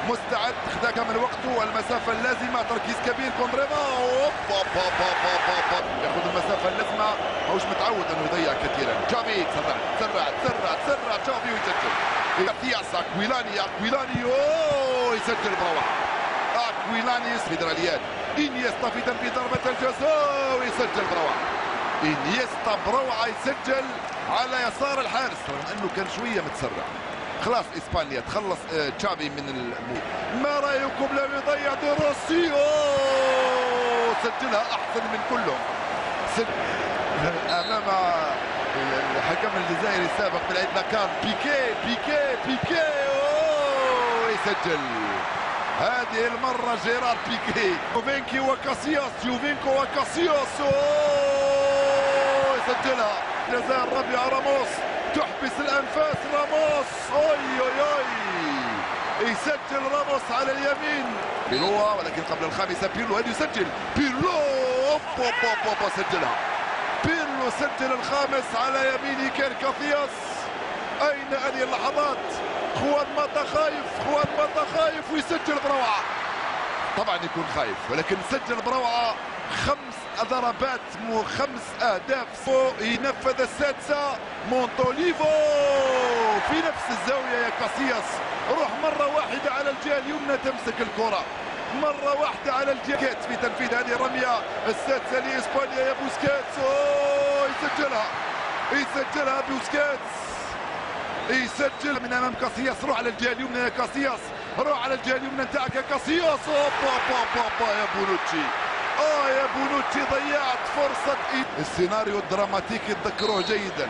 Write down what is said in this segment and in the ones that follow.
مستعد، خذا كامل وقته والمسافه اللازمه، تركيز كبير كوندريما، ياخذ المسافه اللازمه، ماهوش متعود انه يضيع كثيرا. تشافي تسرع تشافي ويسجل. ماتياس اكويلاني يسجل بروعه. اكويلاني فيدراليات، انيستا في تنفيذ ضربه الجزاء ويسجل بروعه. انيستا بروعه يسجل على يسار الحارس رغم انه كان شويه متسرع. خلاص اسبانيا تخلص تشافي من ما رايكم لو يضيع دي روسي؟ سجلها احسن من كلهم. امام الحكم الجزائري السابق بالعيد لاكار، بيكي يسجل. هذه المره جيرار بيكي، يوفينكو وكاسياس يسجلها. جزاء الرابعه راموس، تحبس الانفاس راموس، يسجل راموس على اليمين. بيرلو، ولكن قبل الخامسه بيرلو هل يسجل؟ بيرلو سجلها. بيرلو سجل الخامس على يمين كير كافياس. اين هذه اللحظات؟ خوان ماتا خايف ويسجل بروعه. طبعا يكون خايف ولكن سجل بروعه. 5 ضربات 5 اهداف. ينفذ السادسه مونتوليفو في نفس الزاويه يا كاسياس. روح مره واحده على الجهه اليمنى تمسك الكره، مره واحده على الجهه في تنفيذ هذه الرميه السادسه لاسبانيا يا بوسكيتس. يسجلها بوسكيتس، يسجل من امام كاسياس. روح على الجهه اليمنى يا كاسياس، روح على الجهه اليمنى نتاعك يا كاسياس. يا بونوتشي، يا بونوتشي ضيعت فرصة. السيناريو الدراماتيكي تذكروه جيدا،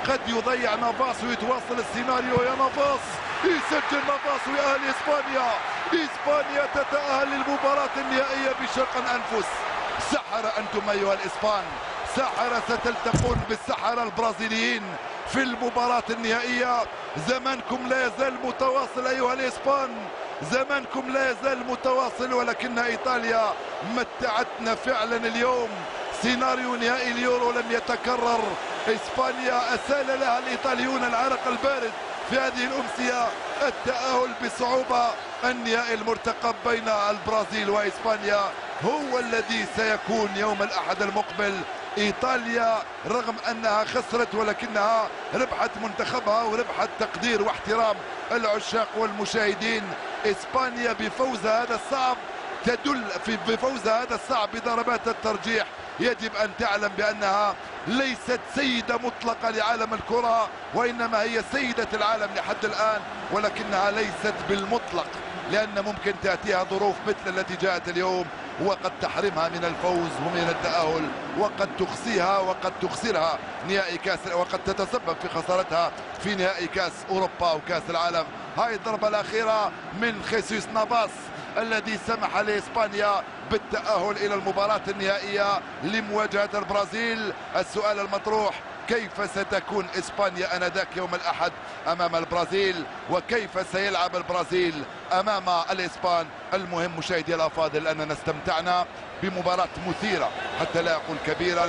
قد يضيع نافاس ويتواصل السيناريو. يا نافاس، يسجل نافاس ويأهل إسبانيا تتأهل للمباراة النهائية بشق الأنفس. سحرة أنتم أيها الإسبان، سحرة ستلتقون بالسحرة البرازيليين في المباراة النهائية. زمانكم لا يزال متواصل أيها الإسبان، زمانكم لا يزال متواصل، ولكن إيطاليا متعتنا فعلا اليوم. سيناريو نهائي اليورو لم يتكرر. إسبانيا أسال لها الإيطاليون العرق البارد في هذه الأمسية، التأهل بصعوبة. النهائي المرتقب بين البرازيل وإسبانيا هو الذي سيكون يوم الأحد المقبل. إيطاليا رغم أنها خسرت ولكنها ربحت منتخبها وربحت تقدير واحترام العشاق والمشاهدين. إسبانيا بفوزها هذا الصعب بفوزها هذا الصعب بضربات الترجيح يجب أن تعلم بأنها ليست سيدة مطلقة لعالم الكرة، وإنما هي سيدة العالم لحد الآن، ولكنها ليست بالمطلق، لأن ممكن تأتيها ظروف مثل التي جاءت اليوم وقد تحرمها من الفوز ومن التأهل، وقد تخسيها وقد تخسرها نهائي كاس، وقد تتسبب في خسارتها في نهائي كاس أوروبا وكاس العالم. هاي الضربة الأخيرة من خيسوس نافاس الذي سمح لإسبانيا بالتأهل إلى المباراة النهائية لمواجهة البرازيل. السؤال المطروح: كيف ستكون إسبانيا آنذاك يوم الأحد أمام البرازيل، وكيف سيلعب البرازيل أمام الإسبان؟ المهم مشاهدي الأفاضل أننا استمتعنا بمباراة مثيرة حتى لا أقول كبيرة.